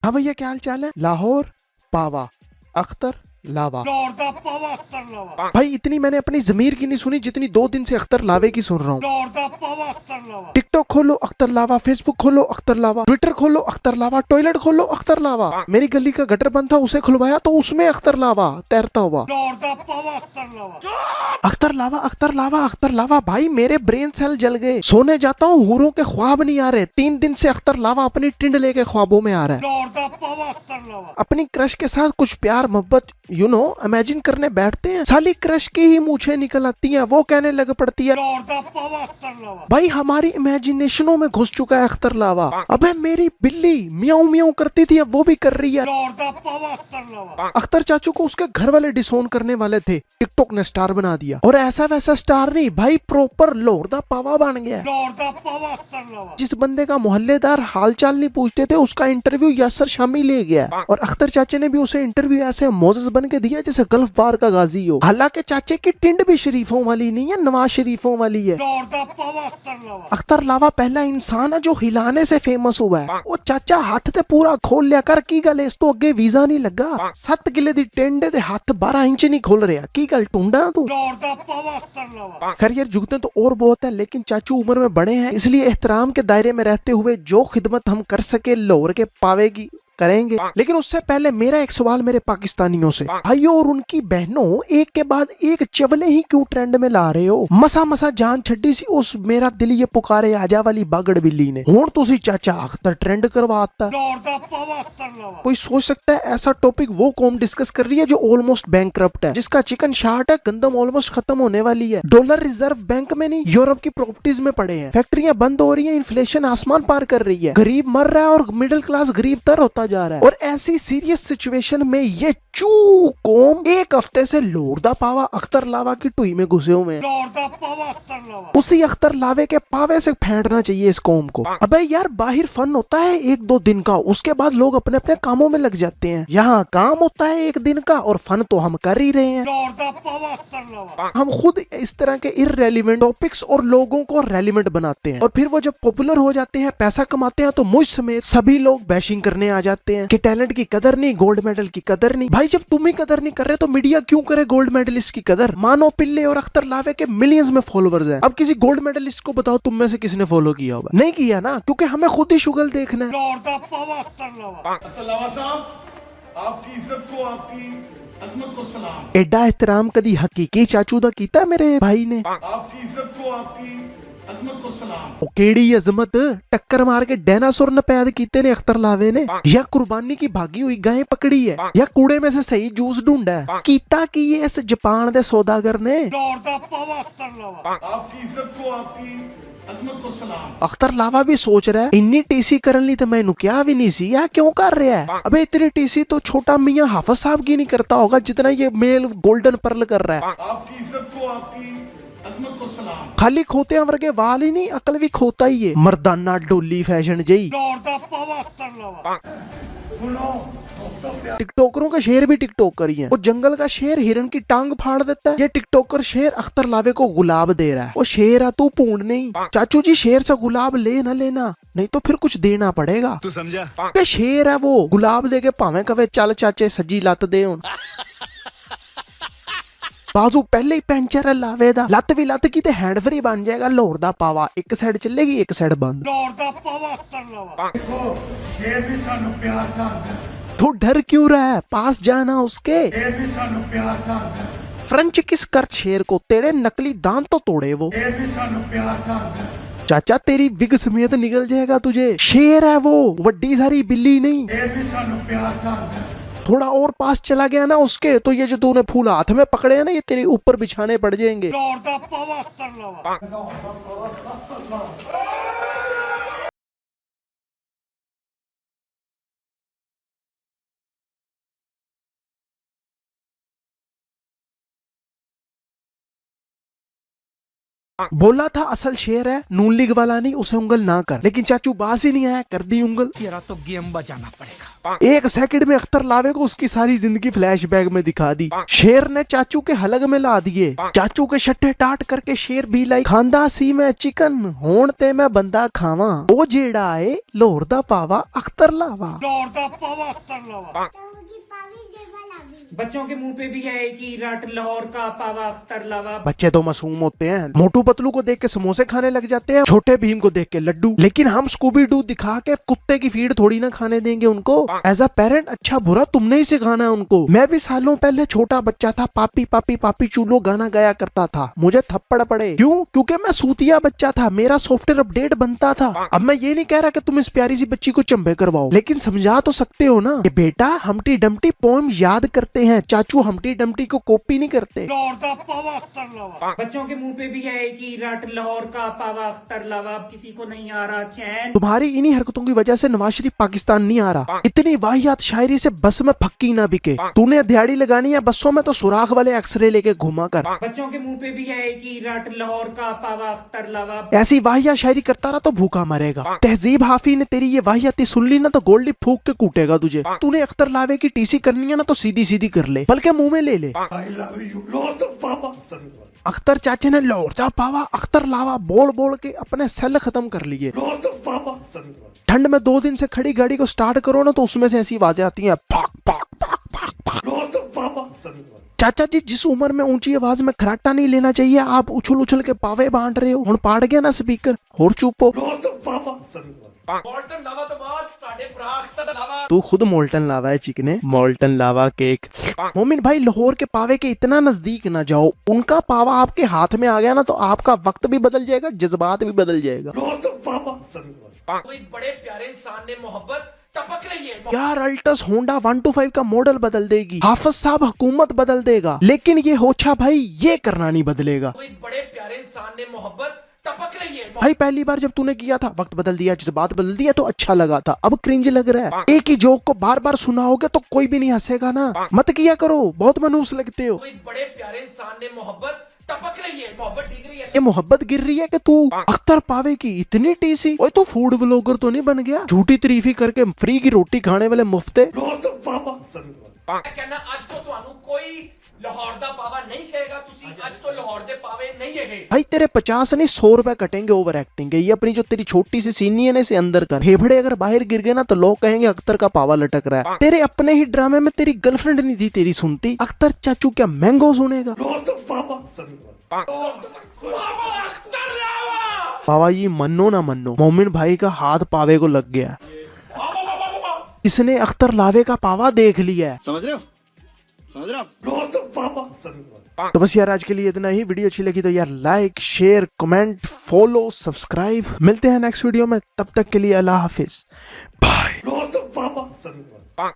हाँ भैया, क्या हाल चाल है? लाहौर पावा अख्तर लावा। लाहौर दा पावा अख्तर लावा। भाई इतनी मैंने अपनी जमीर की नहीं सुनी जितनी 2 दिन से अख्तर लावे की सुन रहा हूँ। लाहौर दा पावा अख्तर लावा। टिकटॉक खोलो अख्तर लावा, फेसबुक खोलो अख्तर लावा, ट्विटर खोलो अख्तर लावा, टॉयलेट खोलो अख्तर लावा। मेरी गली का गटर बंद था, उसे खुलवाया तो उसमें अख्तर लावा तैरता हुआ। लाहौर दा पावा अख्तर लावा। अख्तर लावा अख्तर लावा अख्तर लावा। भाई मेरे ब्रेन सेल जल गए। सोने जाता हूँ, हूरों के ख्वाब नहीं आ रहे। 3 दिन से अख्तर लावा अपनी टिंड लेके ख्वाबों में आ रहा है। लाहौर दा पावा अख्तर लावा। अपनी क्रश के साथ कुछ प्यार मोहब्बत इमेजिन करने बैठते हैं, साली क्रश की ही मूछें निकल आती हैं, वो कहने लग पड़ती है। लाहौर दा पावा अख्तर लावा। भाई हमारी इमेजिनेशनों में घुस चुका है अख्तर लावा। अबे मेरी बिल्ली म्याऊं म्याऊं करती थी, अब वो भी कर रही है। लाहौर दा पावा अख्तर लावा। अख्तर चाचू को उसके घर वाले डिसोन करने वाले थे, टिकटॉक ने स्टार बना दिया। और ऐसा वैसा स्टार नहीं भाई, प्रॉपर लाहौर दा पावा बन गया। लाहौर दा पावा अख्तर लावा। जिस बंदे का मोहल्लेदार हालचाल नहीं पूछते थे, उसका इंटरव्यू यासर शामी ले गया। और अख्तर चाचे ने भी उसे इंटरव्यू ऐसे मोजेस बन के दिया जैसे गल्फ वार का गाजी हो। हालांकि चाचे की टिंड भी शरीफों वाली नहीं है, नवाज शरीफों वाली है। लाहौर दा पावा अख्तर लावा। अख्तर लावा पहला इंसान है जो हिलाने से फेमस हुआ है। वो चाचा हाथ ते पूरा खोल लिया कर, की गल इस तो अगे वीजा नहीं लगा। 7 किले दी टेंडे दे हाथ 12 इंच नहीं खोल रहा, की गल टूंडा तू? लाहौर दा पावा अख्तर लावा। खैर यार, जुगते तो और बहुत है, लेकिन चाचू उम्र में बड़े हैं, इसलिए एहतराम के दायरे में रहते हुए जो खिदमत हम कर सके लाहौर के पावे की करेंगे। लेकिन उससे पहले मेरा एक सवाल मेरे पाकिस्तानियों से, भाइयों और उनकी बहनों, एक के बाद एक चवले ही क्यों ट्रेंड में ला रहे हो? मसा मसा जान छड्डी सी उस मेरा दिल ये पुकारे आजा वाली बागड़ बिल्ली ने। हुण तुसी चाचा अख्तर ट्रेंड करवाता। लाहौर दा पावा अख्तर लावा। कोई सोच सकता है ऐसा टॉपिक वो कौम डिस्कस कर रही है जो ऑलमोस्ट बैंकरप्ट है, जिसका चिकन शार्ट है, गंदम ऑलमोस्ट खत्म होने वाली है, डॉलर रिजर्व बैंक में नहीं यूरोप की प्रॉपर्टीज में पड़े हैं, फैक्ट्रियां बंद हो रही हैं, इन्फ्लेशन आसमान पार कर रही है, गरीब मर रहा है और मिडिल क्लास गरीब तर होता जा रहा है। और ऐसी सीरियस सिचुएशन में ये चू कौम एक हफ्ते से लोरदा पावा अख्तर लावा की टुई में घुसे हुए हैं। लाहौर दा पावा अख्तर लावा। उसी अख्तर लावे के पावे से फेंटना चाहिए इस कौम को। अबे यार, बाहर फन होता है 1-2 दिन का, उसके बाद लोग अपने अपने कामों में लग जाते हैं। यहाँ काम होता है 1 दिन का और फन तो हम कर ही रहे हैं। लाहौर दा पावा अख्तर लावा। हम खुद इस तरह के इररेलेवेंट टॉपिक्स और लोगों को रेलिवेंट बनाते हैं, और फिर वो जब पॉपुलर हो जाते हैं, पैसा कमाते हैं, तो मुझ समेत सभी लोग बैशिंग करने आ जाते हैं कि टैलेंट की कदर नहीं, गोल्ड मेडल की कदर नहीं। भाई जब तुम ही कदर नहीं कर रहे तो मीडिया क्यों करे गोल्ड मेडलिस्ट की कदर? मानो पिल्ले और अख्तर लावे के मिलियंस में फॉलोअर्स हैं। अब किसी गोल्ड मेडलिस्ट को बताओ तुम में से किसने फॉलो किया होगा? नहीं किया ना, क्योंकि हमें खुद ही शुगल देखना है। लाहौर दा पावा अख्तर लावा। अख्तर लावा साहब, आपकी इज्जत को, आपकी अजमत को सलाम। एडा एहतराम कदी हकीकी चाचू दा कीता मेरे भाई ने। आपकी इज्जत को, आपकी अजमत को सलाम। ओ केड़ी अजमत, टक्कर मार के डायनासोर ने पैदा कीते ने अख्तर लावे ने, या कुर्बानी की भागी हुई गाय पकड़ी है, या कूड़े में से सही जूस ढूंढा है? कीता की ये इस जापान दे सौदागर ने। लाहौर दा पावा अख्तर लावा। आपकी इज्जत को, आपकी अजमत को सलाम। अख्तर लावा भी सोच रहा है इन्नी टीसी करन ली तो मैनू क्या भी नहीं सी, या क्यों कर रहा है? अबे इतनी टीसी तो छोटा मियां हाफिज साहब की नहीं करता होगा जितना ये मेल गोल्डन पर्ल कर रहा है। आपकी इज्जत को, आपकी अजमत को सलाम। खाली खोतियां वर्गे वाल ही नहीं, अकल भी खोता ही है। मर्दाना डोली फैशन जई। लाहौर दा पावा अख्तर लावा। सुनो, टिकटॉकरों का शेर भी टिकटॉकर ही है। वो जंगल का शेर हिरन की टांग फाड़ देता है, ये टिकटॉकर शेर अख्तर लावे को गुलाब दे रहा है। वो शेर है, तू पूर्ण नहीं। चाचू जी, शेर से गुलाब ले ना लेना, नहीं तो फिर कुछ देना पड़ेगा। तू समझा? के शेर है वो, गुलाब दे के भावे कवे चल चाचे सज्जी लत दे हुन। बाजू पहले ही पैंचर है लावे दा, लत भी लत की ते हैंड फ्री बन जाएगा लाहौर दा पावा। एक साइड चलेगी, एक साइड बंद। लाहौर दा पावा अख्तर लावा। देखो, शेर भी सानू प्यार करदा है। तो डर क्यों रहा है? पास जाना उसके। शेर भी सानू प्यार करदा है। फ्रेंच किस कर शेर को, तेरे नकली दांत तो तोड़े वो। शेर भी सानू प्यार करदा है। चाचा तेरी विग समेत निकल जाएगा तुझे। शेर है वो, वड्डी सारी बिल्ली नहीं। शेर भी सानू प्यार करदा है। थोड़ा और पास चला गया ना उसके, तो ये जो तूने फूल हाथ में पकड़े हैं ना, ये तेरे ऊपर बिछाने पड़ जाएंगे। लाहौर दा पावा अख्तर लावा। बोला था असल शेर है, नून लीग वाला नहीं, उसे उंगल ना कर, लेकिन चाचू बाज ही नहीं आया, कर दी उंगल। तेरा तो गेम बजाना पड़ेगा। एक सेकंड में अख्तर लावे को उसकी सारी जिंदगी फ्लैशबैक में दिखा दी। शेर ने चाचू के हलग में ला दिए, चाचू के शट्टे टाट करके शेर भी लाई खांदा सी मैं चिकन होण ते मैं बंदा खावा, ओ जेड़ा आए लाहौर दा पावा अख्तर लावा। लाहौर दा पावा अख्तर लावा। बच्चों के मुंह पे भी है एक ही रट, लाहौर का पावा अख्तर लावा। बच्चे तो मासूम होते हैं, मोटू पतलू को देख के समोसे खाने लग जाते हैं, छोटे भीम को देख के लड्डू, लेकिन हम स्कूबी डू दिखा के कुत्ते की फीड थोड़ी ना खाने देंगे उनको। एज अ पेरेंट अच्छा बुरा तुमने ही सिखाना है उनको। मैं भी सालों पहले छोटा बच्चा था, पापी पापी पापी चूलो गाना गाया करता था, मुझे थप्पड़ पड़े। क्यों? क्योंकि मैं सूतिया बच्चा था, मेरा सॉफ्टवेयर अपडेट बनता था। अब मैं ये नहीं कह रहा कि तुम इस प्यारी सी बच्ची को चंबे करवाओ, लेकिन समझा तो सकते हो ना कि बेटा हम्टी डम्टी पोएम याद करते हैं, चाचू हम्टी डम्टी को कॉपी नहीं करते। लाहौर दा पावा अख्तर लावा। बच्चों के मुंह पे भी है एक ही रट, लाहौर का पावा अख्तर लावा। अब किसी को नहीं आ रहा चैन। तुम्हारी इन्हीं हरकतों की वजह से नवाज शरीफ पाकिस्तान नहीं आ रहा। इतनी वाहियात शायरी से बस में फक्की ना बिके। तूने दिहाड़ी लगानी है बसों में तो सुराख वाले एक्सरे लेके घुमा कर। बच्चों के मुंह पे भी है एक ही रट, लाहौर का पावा अख्तर लावा। ऐसी वाहियात शायरी करता रहा तो भूखा मरेगा। तहजीब हाफी ने तेरी ये वाहियाती सुन ली ना तो गोल्डी फूक के कूटेगा तुझे। तूने अख्तर लावे की टीसी करनी है ना तो सीधी सीधी कर ले, बल्कि मुंह में ले ले। आई लव यू लाहौर दा पावा अख्तर लावा। अख्तर चाचे ने लाहौर दा पावा अख्तर लावा बोल बोल के अपने सेल खत्म कर लिए। लाहौर दा पावा अख्तर लावा। ठंड में 2 दिन से खड़ी गाड़ी को स्टार्ट करो ना तो उसमें से ऐसी आवाजें आती हैं, फाक फाक फाक फाक फाक। लाहौर दा पावा अख्तर लावा। चाचा जी जिस उम्र में ऊंची आवाज में खराटा नहीं लेना चाहिए, आप उछल उछल के पावे बांट रहे हो। हुण पाड़ गया ना स्पीकर, और चुप हो। लाहौर दा पावा अख्तर लावा। तू खुद मोल्टन लावा है चिकने, मोल्टन लावा केक। मोमिन भाई लाहौर के पावे के इतना नजदीक ना जाओ, उनका पावा आपके हाथ में आ गया ना तो आपका वक्त भी बदल जाएगा, जज्बात भी बदल जाएगा। लाहौर दा पावा अख्तर लावा। कोई बड़े प्यारे इंसान ने मोहब्बत टपक रही है। यार अल्टस होंडा 125 का मॉडल बदल देगी, हाफिज साहब हुकूमत बदल देगा, लेकिन ये होछा भाई ये करना नहीं बदलेगा। कोई बड़े प्यारे इंसान ने मोहब्बत टपक रही है। भाई पहली बार जब तूने किया था वक्त बदल दिया, जज्बात बदल दिया तो अच्छा लगा था, अब क्रिंज लग रहा है। एक ही जोक को बार बार सुनाओगे तो कोई भी नहीं हंसेगा ना, मत किया करो, बहुत मनूस लगते हो। कोई बड़े प्यारे इंसान ने मोहब्बत टपक रही है। मोहब्बत दिख रही है। ये मोहब्बत गिर रही है कि तू अख्तर पावे की इतनी टीसी। ओए तू फूड व्लॉगर तो नहीं बन गया, झूठी तारीफी करके फ्री की रोटी खाने वाले मुफ्ते। लाहौर दा पावा अख्तर लावा। मैं कहना आज तो ਤੁਹਾਨੂੰ कोई लाहौर दा पावा नहीं कहेगा। तुसी आज तो लाहौर दे पावे नहीं है। भाई तेरे 50 नहीं 100 रुपए कटेंगे ओवर एक्टिंग के। ये अपनी जो तेरी छोटी सी सीनी है ना इसे अंदर कर, फेफड़े अगर बाहर गिर गए ना तो लोग कहेंगे अख्तर का पावा लटक रहा है। तेरे अपने ही ड्रामे में तेरी गर्लफ्रेंड नहीं थी तेरी सुनती, अख्तर चाचू क्या मैंगो सुनेगा। लाहौर दा पावा अख्तर लावा। पावा ये मन्नो ना मन्नो, मोमिन भाई का हाथ पावे को लग गया, इसने अख्तर लावे का पावा देख लिया है। समझ रहे हो? समझ रहे हो आप? लाहौर दा पावा अख्तर लावा। तो बस यार आज के लिए इतना ही। वीडियो अच्छी लगी तो यार like share comment follow subscribe. मिलते हैं नेक्स्ट वीडियो में, तब तक के लिए अल्लाह हाफिज, बाय। लाहौर दा पावा अख्तर लावा।